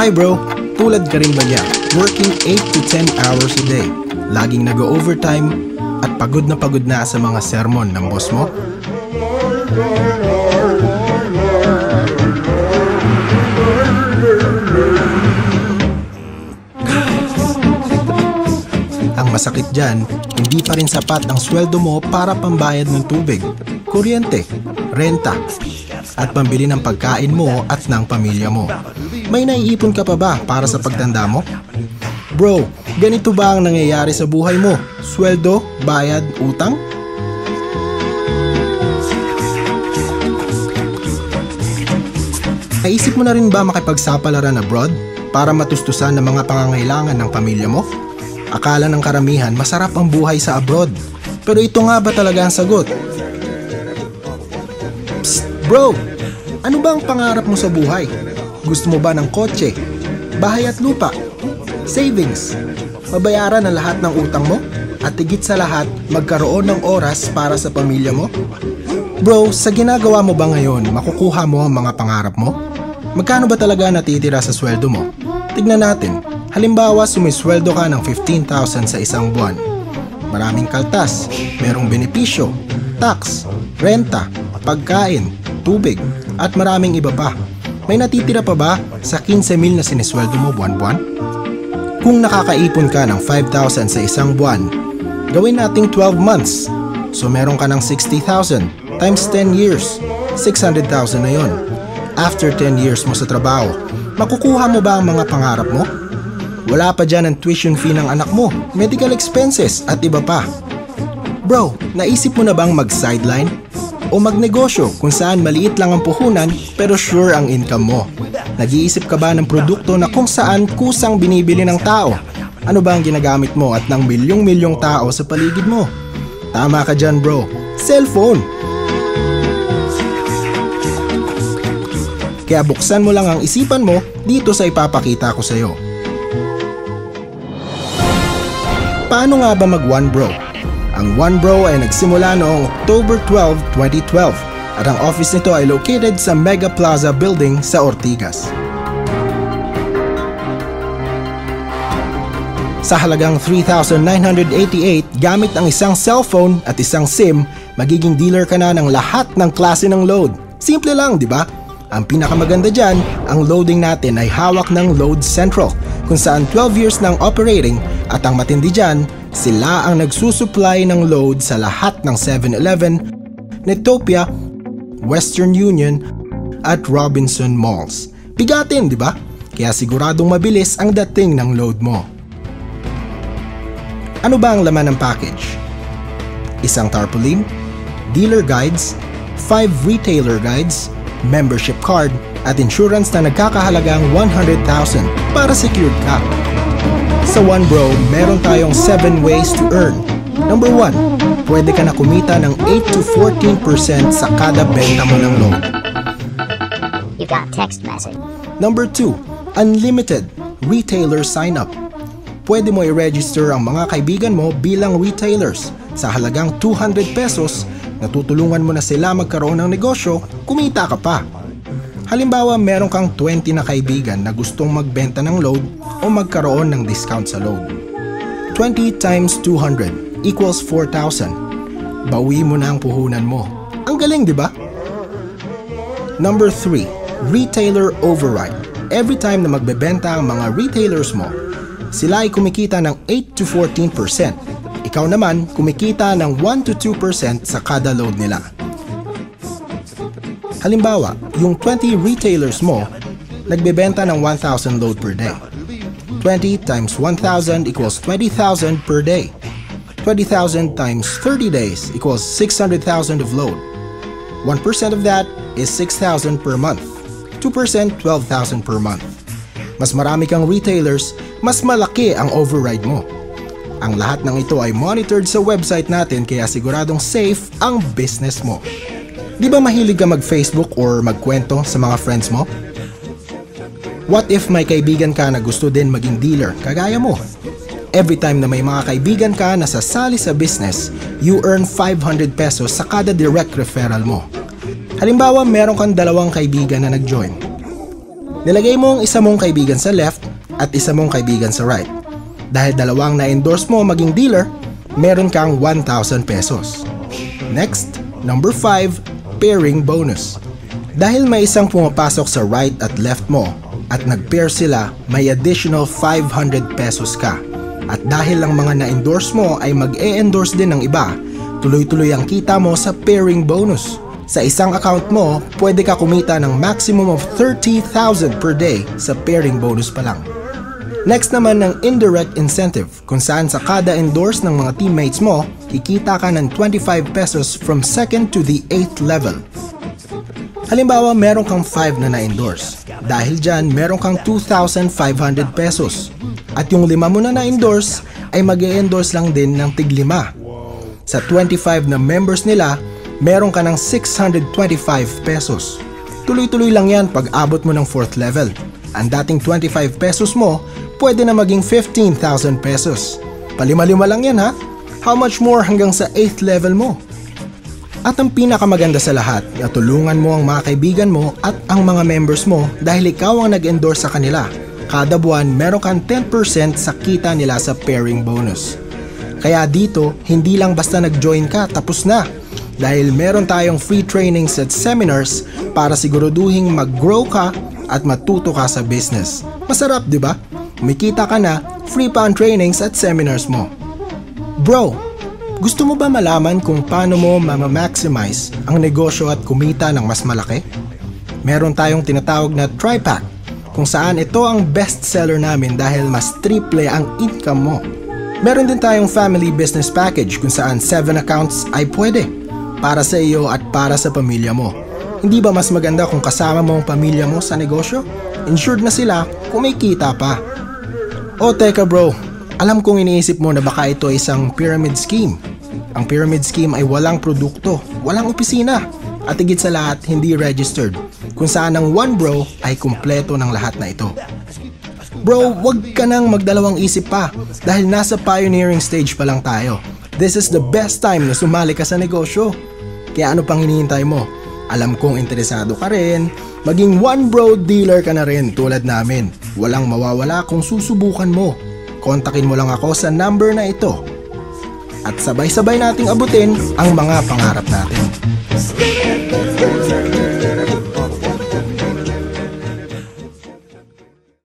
Hi bro, tulad ka rin ba niya? Working 8 to 10 hours a day, laging nag-overtime at pagod na sa mga sermon ng boss mo? Ang masakit dyan, hindi pa rin sapat ang sweldo mo para pambayad ng tubig, kuryente, renta, at pambili ng pagkain mo at ng pamilya mo. May naiipon ka pa ba para sa pagtanda mo? Bro, ganito ba ang nangyayari sa buhay mo? Sweldo, bayad, utang? Naisip mo na rin ba makipagsapalaran abroad para matustusan ng mga pangangailangan ng pamilya mo? Akala ng karamihan masarap ang buhay sa abroad. Pero ito nga ba talaga ang sagot? Psst, bro! Ano ba ang pangarap mo sa buhay? Gusto mo ba ng kotse, bahay at lupa, savings, mabayaran ang lahat ng utang mo, at higit sa lahat, magkaroon ng oras para sa pamilya mo? Bro, sa ginagawa mo ba ngayon, makukuha mo ang mga pangarap mo? Magkano ba talaga natitira sa sweldo mo? Tignan natin. Halimbawa, sumisweldo ka ng 15,000 sa isang buwan. Maraming kaltas, merong benepisyo, tax, renta, pagkain, tubig, at maraming iba pa. May natitira pa ba sa 15,000 na sinisweldo mo buwan-buwan? Kung nakakaipon ka ng 5,000 sa isang buwan, gawin nating 12 months. So meron ka ng 60,000 times 10 years, 600,000 na yon. After 10 years mo sa trabaho, makukuha mo ba ang mga pangarap mo? Wala pa dyan ang tuition fee ng anak mo, medical expenses at iba pa. Bro, naisip mo na bang mag-sideline? O magnegosyo kung saan maliit lang ang puhunan pero sure ang income mo? Nag-iisip ka ba ng produkto na kung saan kusang binibili ng tao? Ano ba ang ginagamit mo at ng milyong-milyong tao sa paligid mo? Tama ka dyan bro, cellphone! Kaya buksan mo lang ang isipan mo dito sa ipapakita ko sa'yo. Paano nga ba mag-One Bro? Ang One Bro ay nagsimula noong October 12, 2012 at ang office nito ay located sa Mega Plaza Building sa Ortigas. Sa halagang 3,988 gamit ang isang cellphone at isang SIM, magiging dealer ka na ng lahat ng klase ng load. Simple lang, di ba? Ang pinakamaganda dyan, ang loading natin ay hawak ng Load Central kung saan 12 years ng operating at ang matindi dyan, sila ang nagsusupply ng load sa lahat ng 7-Eleven, Netopia, Western Union at Robinson Malls. Bigatin, di ba? Kaya siguradong mabilis ang dating ng load mo. Ano ba ang laman ng package? Isang tarpaulin, dealer guides, 5 retailer guides, membership card, at insurance na nagkakahalagang 100,000 para secured ka. Sa One Bro, meron tayong 7 ways to earn. Number 1, pwede ka na kumita ng 8 to 14% sa kada benta mo ng load. You got text message. Number 2, unlimited retailer sign-up. Pwede mo i-register ang mga kaibigan mo bilang retailers. Sa halagang 200 pesos, natutulungan mo na sila magkaroon ng negosyo, kumita ka pa. Halimbawa, meron kang 20 na kaibigan na gustong magbenta ng load o magkaroon ng discount sa load. 20 times 200 equals 4,000. Bawi mo na ang puhunan mo. Ang galing, di ba? Number 3, retailer override. Every time na magbebenta ang mga retailers mo, sila ay kumikita ng 8 to 14%. Ikaw naman, kumikita ng 1 to 2% sa kada load nila. Halimbawa, yung 20 retailers mo, nagbebenta ng 1,000 load per day. 20 times 1,000 equals 20,000 per day. 20,000 times 30 days equals 600,000 of load. 1% of that is 6,000 per month. 2% 12,000 per month. Mas marami kang retailers, mas malaki ang override mo. Ang lahat ng ito ay monitored sa website natin kaya siguradong safe ang business mo. Di ba mahilig ka mag-Facebook or magkwento sa mga friends mo? What if may kaibigan ka na gusto din maging dealer, kagaya mo? Every time na may mga kaibigan ka na sasali sa business, you earn 500 pesos sa kada direct referral mo. Halimbawa, meron kang 2 kaibigan na nag-join. Nilagay mo ang isa mong kaibigan sa left at isa mong kaibigan sa right. Dahil dalawang na-endorse mo maging dealer, meron kang 1,000 pesos. Next, number 5, pairing bonus. Dahil may isang pumapasok sa right at left mo at nag-pair sila, may additional 500 pesos ka. At dahil ang mga na-endorse mo ay mag-e-endorse din ng iba, tuloy-tuloy ang kita mo sa pairing bonus. Sa isang account mo, pwede ka kumita ng maximum of 30,000 per day sa pairing bonus pa lang. Next naman ng indirect incentive, kung saan sa kada endorse ng mga teammates mo, kikita ka ng 25 pesos from 2nd to the 8th level. Halimbawa, meron kang 5 na na-endorse. Dahil dyan, meron kang 2,500 pesos. At yung 5 mo na na-endorse, ay mag-e-endorse lang din ng tig-5. Sa 25 na members nila, meron ka ng 625 pesos. Tuloy-tuloy lang yan pag abot mo ng 4th level. Ang dating 25 pesos mo, pwede na maging 15,000 pesos. Palima-lima lang yan ha? How much more hanggang sa 8th level mo? At ang pinakamaganda sa lahat, natulungan mo ang mga kaibigan mo at ang mga members mo dahil ikaw ang nag-endorse sa kanila. Kada buwan, meron kang 10% sa kita nila sa pairing bonus. Kaya dito, hindi lang basta nag-join ka, tapos na. Dahil meron tayong free trainings at seminars para siguraduhin mag-grow ka at matuto ka sa business. Masarap, di ba? Kumikita ka na, free pa ang trainings at seminars mo. Bro, gusto mo ba malaman kung paano mo ma-maximize ang negosyo at kumita ng mas malaki? Meron tayong tinatawag na TriPack, kung saan ito ang best seller namin dahil mas triple ang income mo. Meron din tayong family business package kung saan 7 accounts ay pwede para sa iyo at para sa pamilya mo. Hindi ba mas maganda kung kasama mo ang pamilya mo sa negosyo? Insured na sila, kumikita pa. O teka bro, alam kong iniisip mo na baka ito ay isang pyramid scheme. Ang pyramid scheme ay walang produkto, walang opisina, at higit sa lahat hindi registered, kung saan ang one bro ay kumpleto ng lahat na ito. Bro, wag ka nang magdalawang isip pa dahil nasa pioneering stage pa lang tayo. This is the best time na sumali ka sa negosyo. Kaya ano pang hinihintay mo? Alam kong interesado ka rin, maging one bro dealer ka na rin tulad namin. Walang mawawala kung susubukan mo. Kontakin mo lang ako sa number na ito. At sabay-sabay nating abutin ang mga pangarap natin.